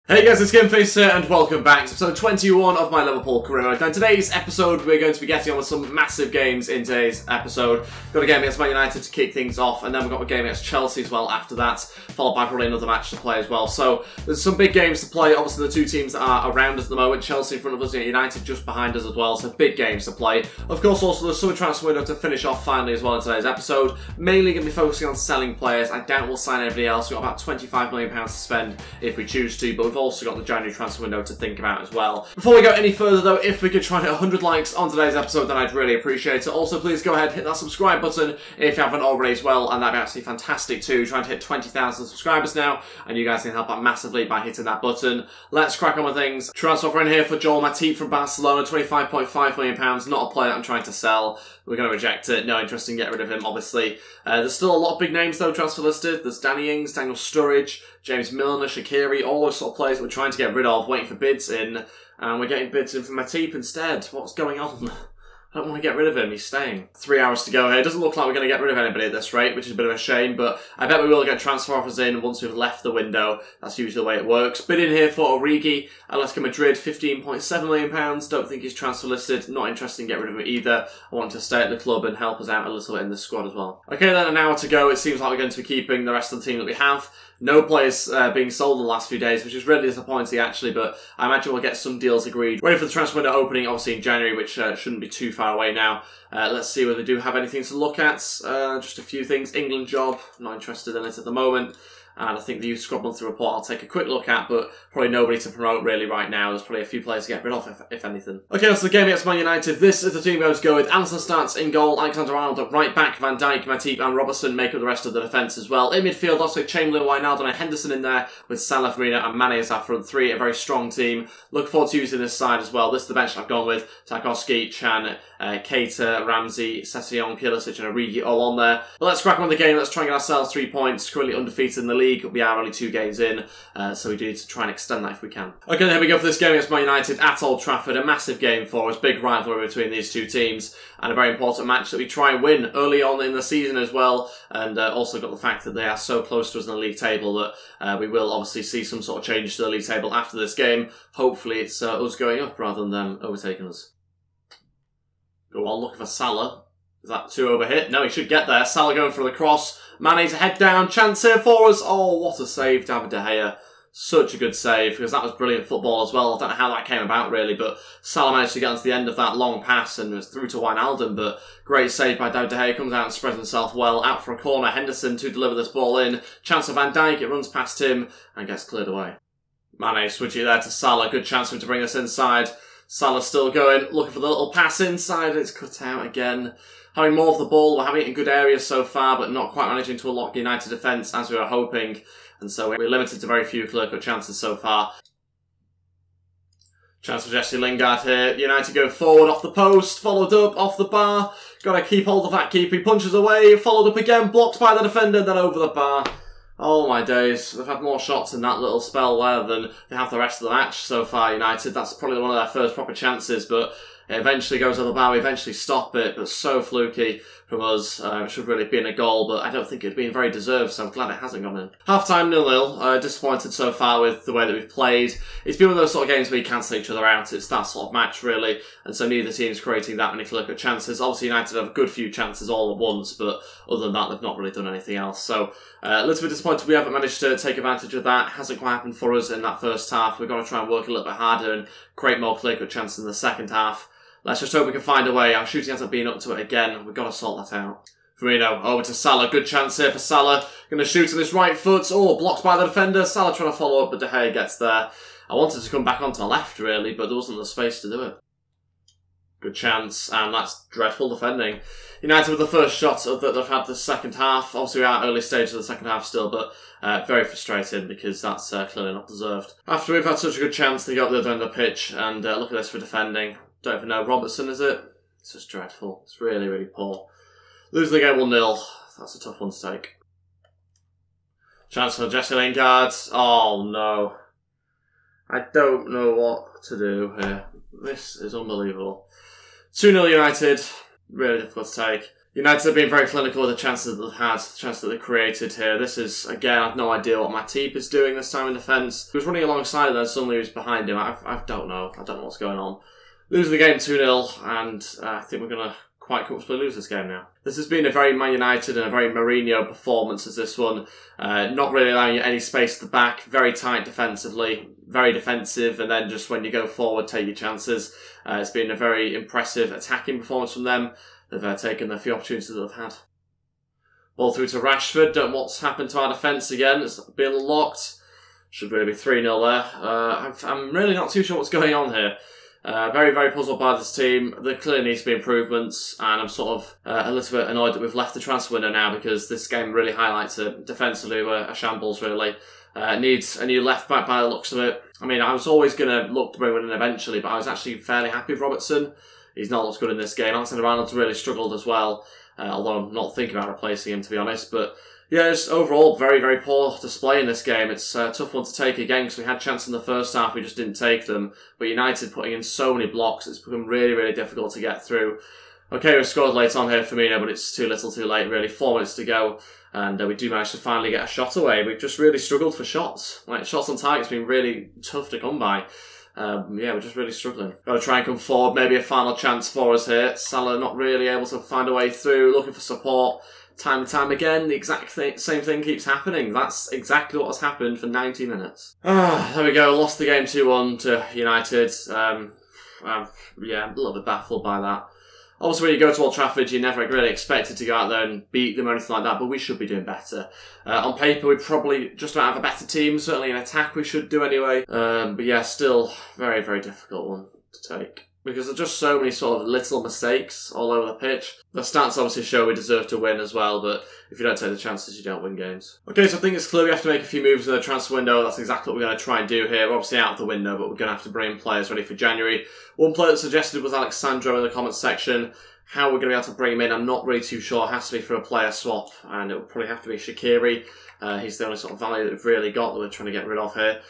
Hey guys, it's GameFace here and welcome back to episode 21 of my Liverpool career. Now in today's episode we're going to be getting on with some massive games in today's episode. Got a game against Man United to kick things off, and then we've got a game against Chelsea as well after that, followed by probably another match to play as well. So there's some big games to play. Obviously the two teams that are around us at the moment, Chelsea in front of us and United just behind us as well, so big games to play. Of course also there's summer transfer window to finish off finally as well in today's episode. Mainly going to be focusing on selling players. I doubt we'll sign anybody else. We've got about £25 million to spend if we choose to, but we've also got the January transfer window to think about as well. Before we go any further though, if we could try and hit 100 likes on today's episode, then I'd really appreciate it. Also please go ahead, hit that subscribe button if you haven't already as well, and that'd be absolutely fantastic too. Trying to hit 20,000 subscribers now, and you guys can help out massively by hitting that button. Let's crack on with things. Transfer offer in here for Joel Matip from Barcelona, £25.5 million, not a player that I'm trying to sell. We're going to reject it. No interest in getting rid of him, obviously. There's still a lot of big names, though, transfer listed. There's Danny Ings, Daniel Sturridge, James Milner, Shaqiri, all those sort of players that we're trying to get rid of, waiting for bids in. And we're getting bids in for Matip instead. What's going on? I don't want to get rid of him, he's staying. 3 hours to go here. It doesn't look like we're going to get rid of anybody at this rate, which is a bit of a shame, but I bet we will get transfer offers in once we've left the window. That's usually the way it works. Bid in here for Origi, Atletico Madrid, £15.7 million. Don't think he's transfer listed. Not interested in getting rid of him either. I want him to stay at the club and help us out a little bit in the squad as well. Okay then, an hour to go. It seems like we're going to be keeping the rest of the team that we have. No players being sold in the last few days, which is really disappointing actually, but I imagine we'll get some deals agreed. Ready for the transfer window opening, obviously in January, which shouldn't be too far away now. Let's see whether they do have anything to look at. Just a few things. England job, not interested in it at the moment. And I think the youth squad monthly report I'll take a quick look at, but probably nobody to promote really right now. There's probably a few players to get rid of, if anything. Okay, so the game against Man United. This is the team we're going to go with. Alisson starts in goal, Alexander-Arnold at right back, Van Dijk, Matip and Robertson make up the rest of the defence as well. In midfield, also Chamberlain, Wijnaldum and Henderson in there, with Salah, Firmino and Mane as our front three. A very strong team. Look forward to using this side as well. This is the bench I've gone with. Tarkowski, Chan, Keita, Ramsey, Sessegnon, Pulisic and Origi all on there. But let's crack on with the game. Let's try and get ourselves 3 points. Currently undefeated in the league. We are only 2 games in, so we do need to try and extend that if we can. Okay, then here we go for this game against Man United at Old Trafford. A massive game for us. Big rivalry between these two teams, and a very important match that we try and win early on in the season as well. And also got the fact that they are so close to us in the league table that we will obviously see some sort of change to the league table after this game. Hopefully it's us going up rather than them overtaking us. Go on, looking for Salah. Is that too overhit? No, he should get there. Salah going for the cross. Mane's head down. Chance here for us. Oh, what a save, David De Gea. Such a good save, because that was brilliant football as well. I don't know how that came about, really, but Salah managed to get onto the end of that long pass and was through to Wijnaldum, but great save by David De Gea. Comes out and spreads himself well. Out for a corner. Henderson to deliver this ball in. Chance of Van Dijk. It runs past him and gets cleared away. Mane switching there to Salah. Good chance for him to bring us inside. Salah still going, looking for the little pass inside. It's cut out again. Having more of the ball, we're having it in good areas so far, but not quite managing to unlock the United defence as we were hoping. And so we're limited to very few clear-cut chances so far. Chance for Jesse Lingard here. United go forward off the post, followed up off the bar. Got to keep hold of that keeper. He punches away, followed up again, blocked by the defender, then over the bar. Oh my days, they've had more shots in that little spell there than they have the rest of the match so far, United. That's probably one of their first proper chances, but it eventually goes on the bar. We eventually stop it, but so fluky from us. It should really have been a goal, but I don't think it'd been very deserved, so I'm glad it hasn't gone in. Half-time 0-0. Disappointed so far with the way that we've played. It's been one of those sort of games where you cancel each other out. It's that sort of match, really, and so neither team's creating that many clear-cut chances. Obviously, United have a good few chances all at once, but other than that, they've not really done anything else. So, a little bit disappointed we haven't managed to take advantage of that. Hasn't quite happened for us in that first half. We've got to try and work a little bit harder and create more clear-cut chances in the second half. Let's just hope we can find a way. Our shooting hasn't been up to it again. We've got to sort that out. Firmino over to Salah. Good chance here for Salah. Going to shoot on his right foot. Oh, blocked by the defender. Salah trying to follow up, but De Gea gets there. I wanted to come back onto the left, really, but there wasn't the space to do it. Good chance, and that's dreadful defending. United with the first shot that they've had the second half. Obviously, we're at early stages of the second half still, but very frustrating because that's clearly not deserved. After we've had such a good chance, they got the other end of the pitch, and look at this for defending. Don't even know. Robertson, is it? It's just dreadful. It's really, really poor. Losing the game 1-0. That's a tough one to take. Chance for Jesse Lingard. Oh, no. I don't know what to do here. This is unbelievable. 2-0 United. Really difficult to take. United have been very clinical with the chances that they've had, the chances that they've created here. This is, again, I've no idea what Matip is doing this time in defence. He was running alongside him, then suddenly he was behind him. I don't know. I don't know what's going on. Losing the game 2-0, and I think we're going to quite comfortably lose this game now. This has been a very Man United and a very Mourinho performance as this one. Not really allowing you any space at the back, very tight defensively, very defensive, and then just when you go forward, take your chances. It's been a very impressive attacking performance from them. They've taken the few opportunities that they've had. Ball through to Rashford. Don't know what's happened to our defence again. It's been locked. Should really be 3-0 there. I'm really not too sure what's going on here. Very, very puzzled by this team. There clearly needs to be improvements, and I'm sort of a little bit annoyed that we've left the transfer window now, because this game really highlights it. Defensively, we're a shambles, really. Needs a new left back by the looks of it. I mean, I was always going to look to bring one in eventually, but I was actually fairly happy with Robertson. He's not looked good in this game. Alexander-Arnold's really struggled as well, although I'm not thinking about replacing him, to be honest. But yeah, just overall, very, very poor display in this game. It's a tough one to take again, because we had chances in the first half, we just didn't take them. But United putting in so many blocks, it's become really, really difficult to get through. Okay, we scored late on here, Firmino, but it's too little too late, really. 4 minutes to go, and we do manage to finally get a shot away. We've just really struggled for shots. Like, shots on target's been really tough to come by. Yeah, we're just really struggling. Got to try and come forward. Maybe a final chance for us here. Salah not really able to find a way through. Looking for support. Time and time again, the exact same thing keeps happening. That's exactly what has happened for 90 minutes. There we go. Lost the game 2-1 to United. Yeah, a little bit baffled by that. Obviously, when you go to Old Trafford, you're never really expected to go out there and beat them or anything like that, but we should be doing better. On paper, we probably just about have a better team. Certainly in attack, we should do anyway. But yeah, still very, very difficult one to take, because there's just so many sort of little mistakes all over the pitch. The stats obviously show we deserve to win as well, but if you don't take the chances, you don't win games. Okay, so I think it's clear we have to make a few moves in the transfer window. That's exactly what we're going to try and do here. We're obviously out of the window, but we're going to have to bring in players ready for January. One player that suggested was Alexandro in the comments section. How we're going to be able to bring him in, I'm not really too sure. It has to be for a player swap, and it will probably have to be Shaqiri. He's the only sort of value that we've really got that we're trying to get rid of here.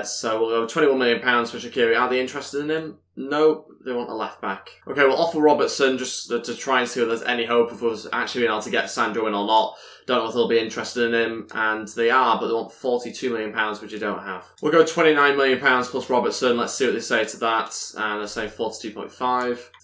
So we'll go £21 million for Shaqiri. Are they interested in him? No, they want a left back. Okay, we'll offer Robertson just to try and see if there's any hope of us actually being able to get Sandro in or not. Don't know if they'll be interested in him, and they are, but they want £42 million, which you don't have. We'll go £29 million plus Robertson. Let's see what they say to that. And they're saying 42.5.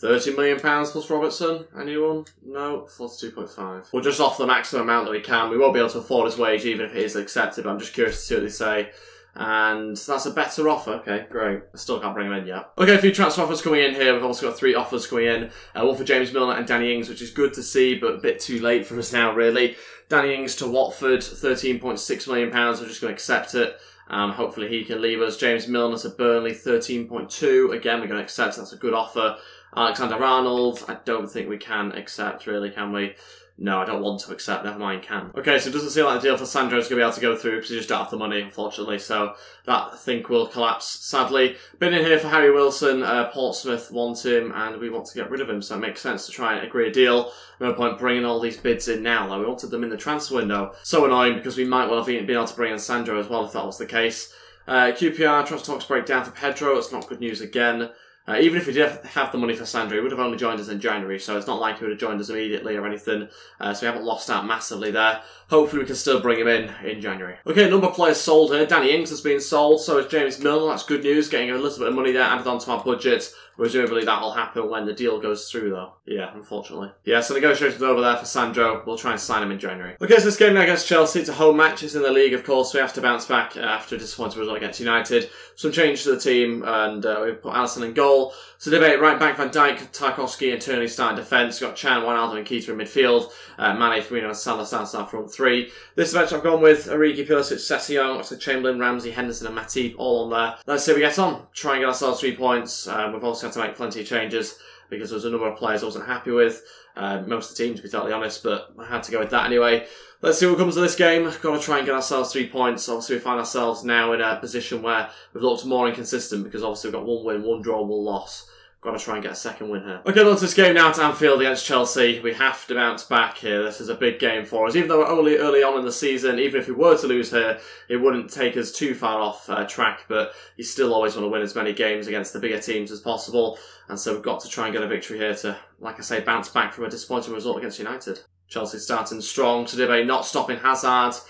£30 million plus Robertson. Anyone? No, 42.5. We'll just offer the maximum amount that we can. We won't be able to afford his wage, even if it is accepted, but I'm just curious to see what they say. And that's a better offer. Okay, great. I still can't bring him in yet. Okay, a few transfer offers coming in here. We've also got 3 offers coming in. One for James Milner and Danny Ings, which is good to see, but a bit too late for us now, really. Danny Ings to Watford, £13.6 million. We're just going to accept it. Hopefully he can leave us. James Milner to Burnley, 13.2. Again, we're going to accept. That's a good offer. Alexander-Arnold, I don't think we can accept, really, can we? No, I don't want to accept, never mind, can. Okay, so it doesn't seem like the deal for Sandro's going to be able to go through because he just don't have the money, unfortunately, so that, I think, will collapse, sadly. Been in here for Harry Wilson, Portsmouth want him, and we want to get rid of him, so it makes sense to try and agree a deal. No point bringing all these bids in now, though. We wanted them in the transfer window. So annoying, because we might well have been able to bring in Sandro as well, if that was the case. QPR, transfer talks break down for Pedro, it's not good news again. Even if we did have the money for Sandro, he would have only joined us in January, so it's not like he would have joined us immediately or anything. So we haven't lost out massively there. Hopefully we can still bring him in January. Okay, a number of players sold here. Danny Ings has been sold, so is James Milner. That's good news, getting a little bit of money there added onto our budget. Presumably that will happen when the deal goes through, though. Yeah, unfortunately. Yeah, so negotiations over there for Sandro. We'll try and sign him in January. Okay, so this game now against Chelsea. It's a home match. It's in the league, of course. So we have to bounce back after a disappointing result against United. Some change to the team, and we put Alisson in goal. So debate right back, Van Dijk, Tarkowski, and Tierney starting defence. We've got Chan, Wijnaldum, and Keita in midfield. Mane, Firmino, and Salah starts our front 3. This bench I've gone with Origi, Pulisic, Sessegnon, Oxlade-Chamberlain, Ramsey, Henderson, and Matip all on there. Let's see how we get on. Try and get ourselves 3 points. We've also had to make plenty of changes because there was a number of players I wasn't happy with. Most of the team, to be totally honest, but I had to go with that anyway. Let's see what comes of this game. Got to try and get ourselves 3 points. Obviously, we find ourselves now in a position where we've looked more inconsistent because obviously we've got 1 win, 1 draw, 1 loss. Got to try and get a second win here. Okay, on to this game now at Anfield against Chelsea. We have to bounce back here. This is a big game for us. Even though we're only early on in the season, even if we were to lose here, it wouldn't take us too far off track, but you still always want to win as many games against the bigger teams as possible. And so we've got to try and get a victory here to, like I say, bounce back from a disappointing result against United. Chelsea starting strong. Tadibe not stopping Hazard.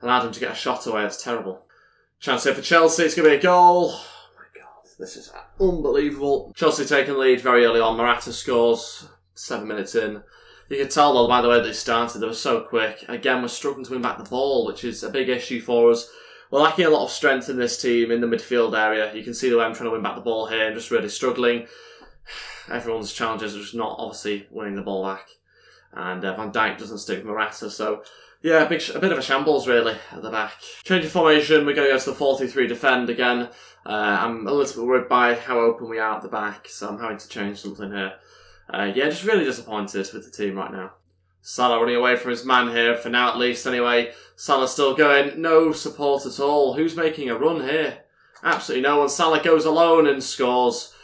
Allowed him to get a shot away. That's terrible. Chance here for Chelsea. It's going to be a goal. This is unbelievable. Chelsea taking the lead very early on. Morata scores 7 minutes in. You can tell, though, by the way they started, they were so quick. Again, we're struggling to win back the ball, which is a big issue for us. We're lacking a lot of strength in this team in the midfield area. You can see the way I'm trying to win back the ball here. I'm just really struggling. Everyone's challenges are just not, obviously, winning the ball back. And Van Dijk doesn't stick with Morata, so... yeah, a bit of a shambles, really, at the back. Change of formation, we're going to go to the 4-3-3 defend again. I'm a little bit worried by how open we are at the back, so I'm having to change something here. Yeah, just really disappointed with the team right now. Salah running away from his man here, for now at least, anyway. Salah still going, no support at all. Who's making a run here? Absolutely no one. Salah goes alone and scores.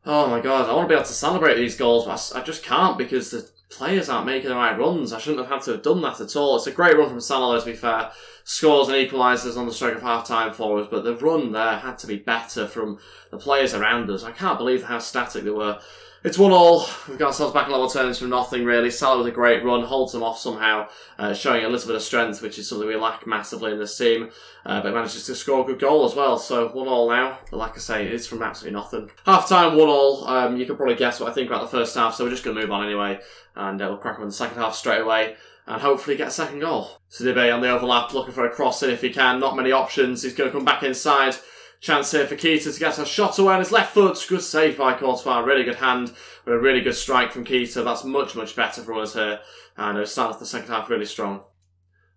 Oh my god, I want to be able to celebrate these goals, but I just can't because the players aren't making the right runs. I shouldn't have had to have done that at all. It's a great run from Salah, to be fair. Scores and equalises on the stroke of half-time for us, but the run there had to be better from the players around us. I can't believe how static they were. It's 1-1. We've got ourselves back in level turns from nothing, really. Salah with a great run, holds them off somehow, showing a little bit of strength, which is something we lack massively in this team. But manages to score a good goal as well. So 1-1 now. But like I say, it's from absolutely nothing. Half-time, 1-1. You can probably guess what I think about the first half, so we're just going to move on anyway. And we'll crack on in the second half straight away. And hopefully get a second goal. Tadibe on the overlap, looking for a cross in if he can. Not many options. He's going to come back inside. Chance here for Keita to get a shot away on his left foot. Good save by Courtois. Really good hand. With a really good strike from Keita. That's much, much better for us here. And we're starting off the second half really strong.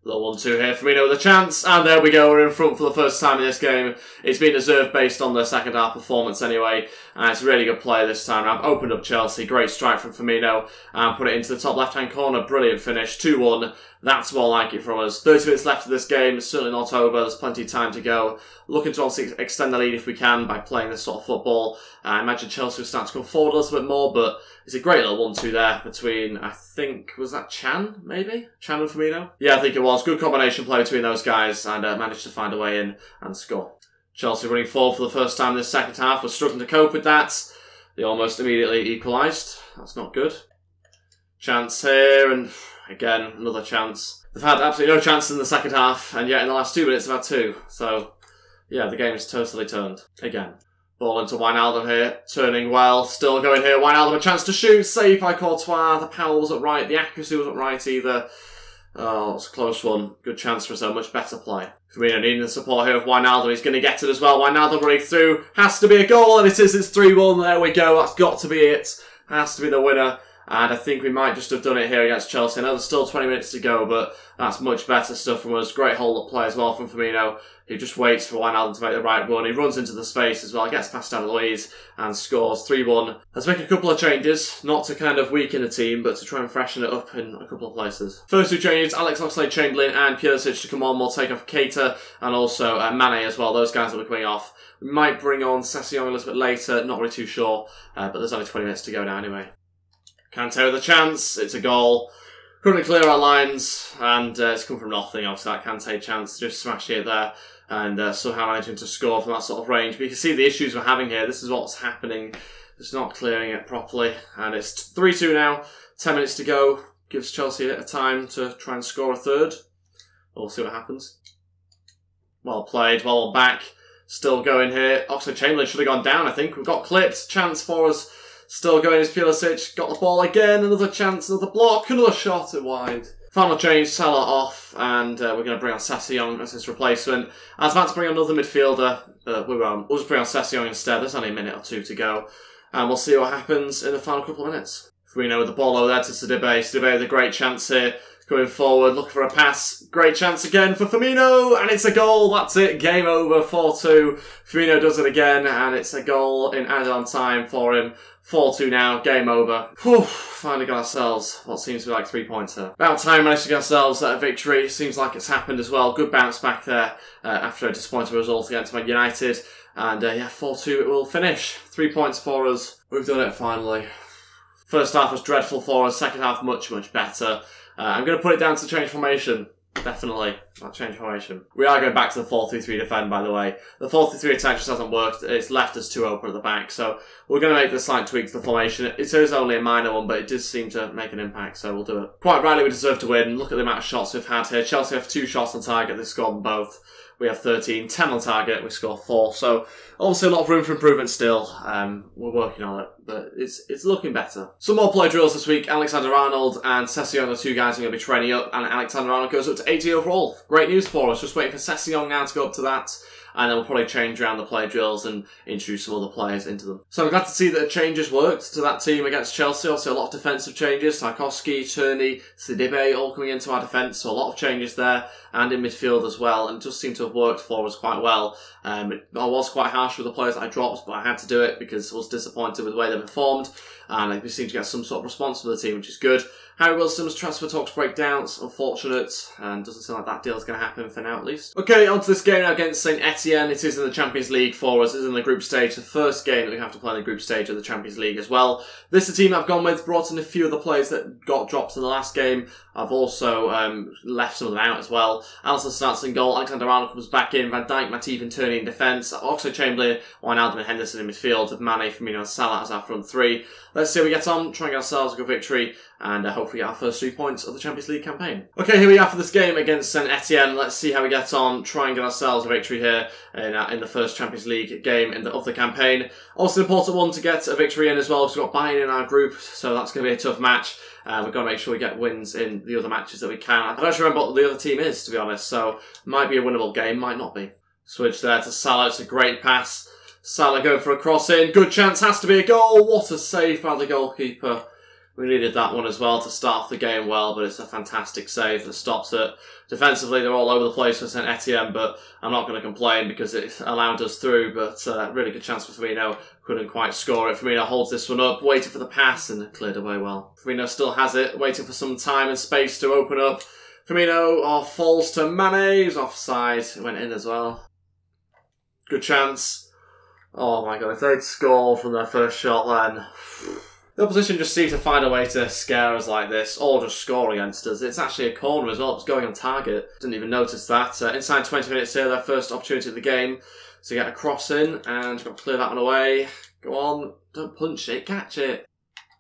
Little 1-2 here. Firmino with a chance. And there we go. We're in front for the first time in this game. It's been deserved based on the second half performance anyway. And it's a really good play this time. I've opened up Chelsea. Great strike from Firmino. And put it into the top left-hand corner. Brilliant finish. 2-1. That's more like it from us. 30 minutes left of this game. It's certainly not over. There's plenty of time to go. Looking to obviously extend the lead if we can by playing this sort of football. I imagine Chelsea will start to come forward a little bit more, but it's a great little 1-2 there between, I think, was that Chan, maybe? Chan and Firmino? Yeah, I think it was. Good combination play between those guys and managed to find a way in and score. Chelsea running forward for the first time in this second half. We're struggling to cope with that. They almost immediately equalised. That's not good. Chance here, and again, another chance. They've had absolutely no chance in the second half, and yet in the last 2 minutes they've had 2. So, yeah, the game is totally turned. Again. Ball into Wijnaldum here, turning well, still going here. Wijnaldum a chance to shoot, save by Courtois. The power wasn't right, the accuracy wasn't right either. Oh, it's a close one. Good chance for us, though. Much better play. Firmino needing the support here of Wijnaldum. He's going to get it as well. Wijnaldum running through. Has to be a goal, and it is. It's 3-1. There we go. That's got to be it. Has to be the winner. And I think we might just have done it here against Chelsea. I know there's still 20 minutes to go, but that's much better stuff from us. Great hold-up play as well from Firmino. He just waits for Wijnaldum to make the right run. He runs into the space as well, gets past David Luiz and scores 3-1. Let's make a couple of changes, not to kind of weaken the team, but to try and freshen it up in a couple of places. First 2 changes, Alex Oxlade-Chamberlain and Pulisic to come on. We'll take off Keita and also Mane as well. Those guys will be coming off. We might bring on Sessegnon a little bit later, not really too sure, but there's only 20 minutes to go now anyway. Kante with a chance, it's a goal. Couldn't clear our lines, and it's come from nothing, obviously, that Kante chance, just smashed it there, and somehow managing to score from that sort of range. But you can see the issues we're having here. This is what's happening. It's not clearing it properly, and it's 3-2 now, 10 minutes to go. Gives Chelsea a time to try and score a third. We'll see what happens. Well played, well back, still going here. Oxlade-Chamberlain should have gone down, I think. We've got clipped, chance for us. Still going is Pulisic, got the ball again, another chance, another block, another shot at wide. Final change, Salah off, and we're going to bring on Sessegnon as his replacement. I was about to bring on another midfielder, but we won't. We'll just bring on Sessegnon instead. There's only a minute or 2 to go, and we'll see what happens in the final couple of minutes. Firmino with the ball over there to Tadibe. Tadibe with a great chance here. Coming forward, looking for a pass. Great chance again for Firmino, and it's a goal. That's it. Game over, 4-2. Firmino does it again, and it's a goal in added-on time for him. 4-2 now, game over. Whew, finally got ourselves what seems to be like 3 points here. About time managed to get ourselves a victory. Seems like it's happened as well. Good bounce back there after a disappointing result against Man United. And yeah, 4-2 it will finish. 3 points for us. We've done it finally. First half was dreadful for us, second half much, much better. I'm going to put it down to change formation. Definitely, that change formation. We are going back to the 4-3-3 defend, by the way. The 4-3-3 attack just hasn't worked. It's left us too open at the back, so we're going to make the slight tweak to the formation. It is only a minor one, but it does seem to make an impact, so we'll do it. Quite rightly, we deserve to win. Look at the amount of shots we've had here. Chelsea have 2 shots on target. They scored them both. We have 13, 10 on target, we score 4. So, obviously a lot of room for improvement still. We're working on it, but it's looking better. Some more play drills this week. Alexander-Arnold and Sessegnon are 2 guys who are going to be training up, and Alexander-Arnold goes up to 80 overall. Great news for us. Just waiting for Sessegnon now to go up to that, and then we'll probably change around the play drills and introduce some other players into them. So I'm glad to see that the changes worked to that team against Chelsea. Obviously a lot of defensive changes. Tarkowski, Turney, Sidibe all coming into our defence, so a lot of changes there, and in midfield as well, and it does seem to have worked for us quite well. I was quite harsh with the players that I dropped, but I had to do it because I was disappointed with the way they performed, and we seem to get some sort of response from the team, which is good. Harry Wilson's transfer talks break down. It's unfortunate, and doesn't seem like that deal's going to happen for now at least. Okay, on to this game now against St Etienne. It is in the Champions League for us. It's in the group stage, the first game that we have to play in the group stage of the Champions League as well. This is the team I've gone with, brought in a few of the players that got dropped in the last game. I've also left some of them out as well. Alisson starts in goal, Alexander-Arnold comes back in, Van Dijk, Matip and Turney in defence, Oxlade-Chamberlain, Wijnaldum and Henderson in midfield, with Mane, Firmino and Salah as our front 3. Let's see how we get on, try and get ourselves a good victory, and hopefully get our first 3 points of the Champions League campaign. Okay, here we are for this game against St Etienne. Let's see how we get on, try and get ourselves a victory here in the first Champions League game of the campaign. Also an important one to get a victory in as well, because we've got Bayern in our group, so that's going to be a tough match. We've got to make sure we get wins in the other matches that we can. I don't actually remember what the other team is, to be honest, so might be a winnable game, might not be. Switch there to Salah, it's a great pass. Salah going for a cross in, good chance, has to be a goal. What a save by the goalkeeper. We needed that one as well to start off the game well, but it's a fantastic save that stops it. Defensively, they're all over the place for St Etienne, but I'm not going to complain because it allowed us through, but really good chance for Firmino. Couldn't quite score it. Firmino holds this one up, waiting for the pass, and cleared away well. Firmino still has it, waiting for some time and space to open up. Firmino falls to Mane, he's offside. It went in as well. Good chance. Oh my god, if they'd scored from their first shot then... The opposition just seemed to find a way to scare us like this, or just score against us. It's actually a corner as well, it was going on target. Didn't even notice that. Inside 20 minutes here, their first opportunity of the game to get a cross in, and got to clear that one away. Go on, don't punch it, catch it.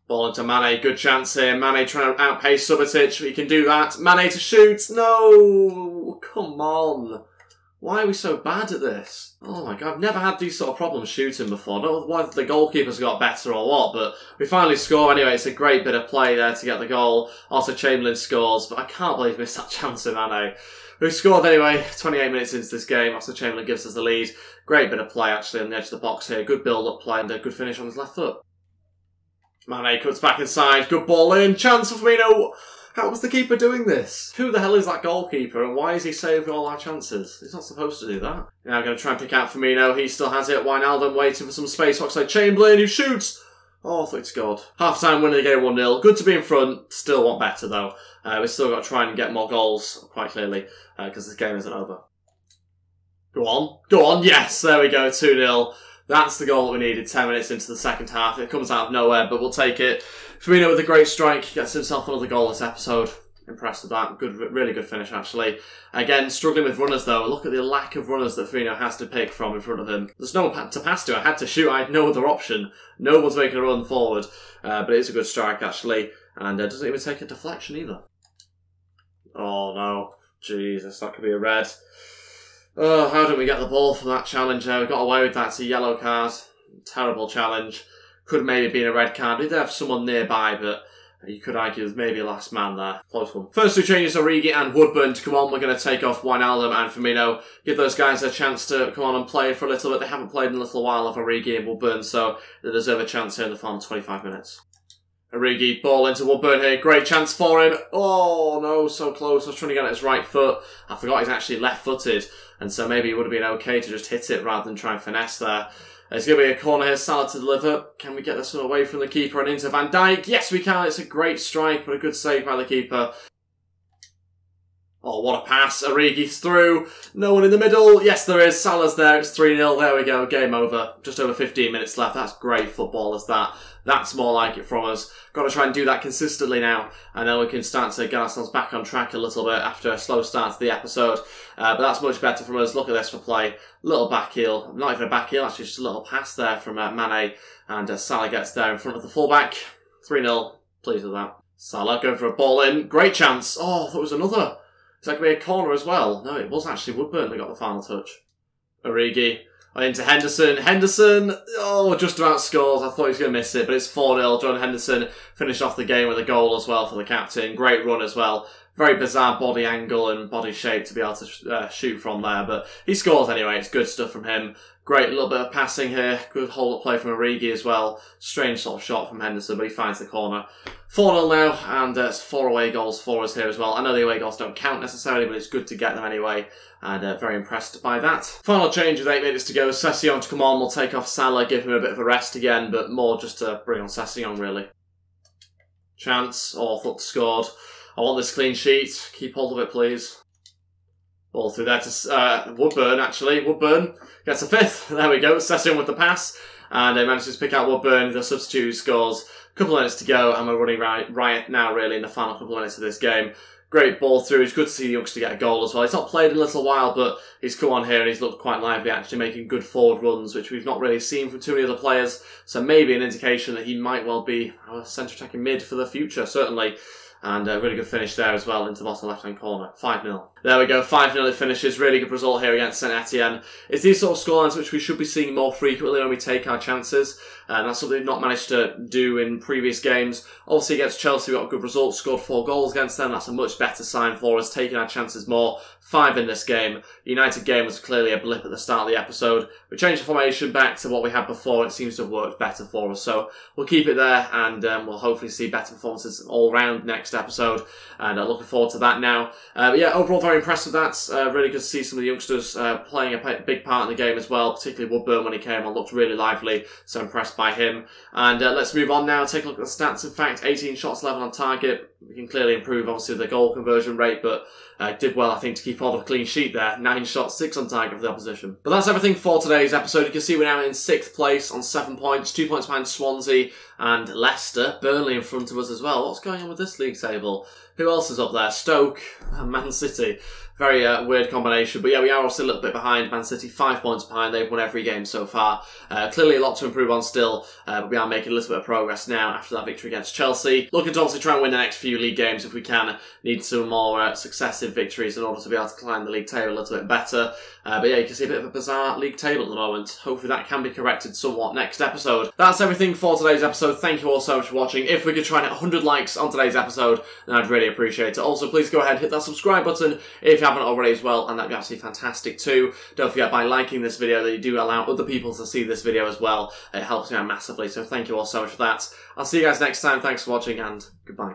Ball into Mane, good chance here. Mane trying to outpace Subotic, he can do that. Mane to shoot, no! Come on. Why are we so bad at this? Oh my god, I've never had these sort of problems shooting before. I don't know whether the goalkeepers got better or what, but we finally score anyway. It's a great bit of play there to get the goal. Also, Chamberlain scores, but I can't believe we missed that chance with Mane. We scored anyway, 28 minutes into this game. Also, Chamberlain gives us the lead. Great bit of play actually on the edge of the box here. Good build-up play and a good finish on his left foot. Mane cuts back inside. Good ball in. Chance for Firmino. How was the keeper doing this? Who the hell is that goalkeeper and why is he saving all our chances? He's not supposed to do that. Now I'm going to try and pick out Firmino. He still has it. Wijnaldum waiting for some space. Oxlade-Chamberlain who shoots. Oh, I thought he'd scored. Half-time winning the game 1-0. Good to be in front. Still want better though. We've still got to try and get more goals, quite clearly, because this game isn't over. Go on. Go on. Yes, there we go. 2-0. That's the goal that we needed 10 minutes into the second half. It comes out of nowhere, but we'll take it. Firmino with a great strike, gets himself another goal this episode. Impressed with that. Good, really good finish, actually. Again, struggling with runners, though. Look at the lack of runners that Firmino has to pick from in front of him. There's no one to pass to. I had to shoot. I had no other option. No one's making a run forward. But it is a good strike, actually. And doesn't even take a deflection, either. Oh, no. Jesus, that could be a red. Oh, how did we get the ball from that challenge there? We got away with that. It's a yellow card. Terrible challenge. Could have maybe been a red card. We did have someone nearby, but you could argue there's maybe a last man there. Close one. First 2 changes, Origi and Woodburn to come on. We're going to take off Wijnaldum and Firmino. Give those guys a chance to come on and play for a little bit. They haven't played in a little while of Origi and Woodburn, so they deserve a chance here in the final 25 minutes. Origi, ball into Woodburn here. Great chance for him. Oh, no, so close. I was trying to get at his right foot. I forgot he's actually left-footed, and so maybe it would have been okay to just hit it rather than try and finesse there. It's going to be a corner here, Salah to deliver. Can we get this one away from the keeper and into Van Dijk? Yes, we can. It's a great strike, but a good save by the keeper. Oh, what a pass. Origi's through. No one in the middle. Yes, there is. Salah's there. It's 3-0. There we go. Game over. Just over 15 minutes left. That's great football, is that. That's more like it from us. Got to try and do that consistently now. And then we can start to get ourselves back on track a little bit after a slow start to the episode. But that's much better from us. Look at this for play. Little back heel. Not even a back heel, actually just a little pass there from Mane. And Salah gets there in front of the fullback. 3-0. Pleased with that. Salah going for a ball in. Great chance. Oh, that was another. It's like a corner as well. No, it was actually Woodburn that got the final touch. Origi. Into Henderson. Henderson, oh, just about scores. I thought he was going to miss it, but it's 4-0. John Henderson finished off the game with a goal as well for the captain. Great run as well. Very bizarre body angle and body shape to be able to shoot from there, but he scores anyway. It's good stuff from him. Great little bit of passing here. Good hold-up play from Origi as well. Strange sort of shot from Henderson, but he finds the corner. 4-0 now, and it's 4 away goals for us here as well. I know the away goals don't count necessarily, but it's good to get them anyway, and very impressed by that. Final change with 8 minutes to go. Session to come on. We'll take off Salah, give him a bit of a rest again, but more just to bring on Session, really. Chance. Oh, thought scored. I want this clean sheet. Keep hold of it, please. Ball through there to Woodburn, actually. Woodburn gets a fifth. There we go. Session with the pass. And they manages to pick out Woodburn. The substitute scores. A couple of minutes to go. And we're running riot now, really, in the final couple of minutes of this game. Great ball through. It's good to see the youngster get a goal as well. He's not played in a little while, but he's come on here and he's looked quite lively, actually making good forward runs, which we've not really seen from too many other players. So maybe an indication that he might well be our centre-attacking mid for the future, certainly. And a really good finish there as well into the bottom left-hand corner. 5-0. There we go, 5-0 it finishes. Really good result here against St Etienne. It's these sort of scorelines which we should be seeing more frequently when we take our chances. And that's something we've not managed to do in previous games. Obviously against Chelsea we got a good result, scored 4 goals against them. That's a much better sign for us, taking our chances more. 5 in this game. United game was clearly a blip at the start of the episode. We changed the formation back to what we had before. It seems to have worked better for us. So we'll keep it there and we'll hopefully see better performances all round next episode. And looking forward to that now. But yeah, overall very impressed with that. Really good to see some of the youngsters playing a big part in the game as well. Particularly Woodburn when he came on looked really lively. So impressed by him. And let's move on now. Take a look at the stats. In fact, 18 shots, 11 on target. We can clearly improve, obviously, the goal conversion rate, but did well, I think, to keep hold of a clean sheet there. 9 shots, 6 on target for the opposition. But that's everything for today's episode. You can see we're now in 6th place on 7 points, 2 points behind Swansea and Leicester. Burnley in front of us as well. What's going on with this league table? Who else is up there? Stoke and Man City. Very weird combination. But yeah, we are also a little bit behind. Man City 5 points behind. They've won every game so far. Clearly a lot to improve on still. But we are making a little bit of progress now after that victory against Chelsea. Looking to obviously try and win the next few league games if we can. Need some more successive victories in order to be able to climb the league table a little bit better. But yeah, you can see a bit of a bizarre league table at the moment. Hopefully that can be corrected somewhat next episode. That's everything for today's episode. Thank you all so much for watching. If we could try and hit 100 likes on today's episode, then I'd really appreciate it. Also, please go ahead and hit that subscribe button if you haven't already as well, and that'd be absolutely fantastic too. Don't forget, by liking this video, that you do allow other people to see this video as well. It helps me out massively, so thank you all so much for that. I'll see you guys next time. Thanks for watching, and goodbye.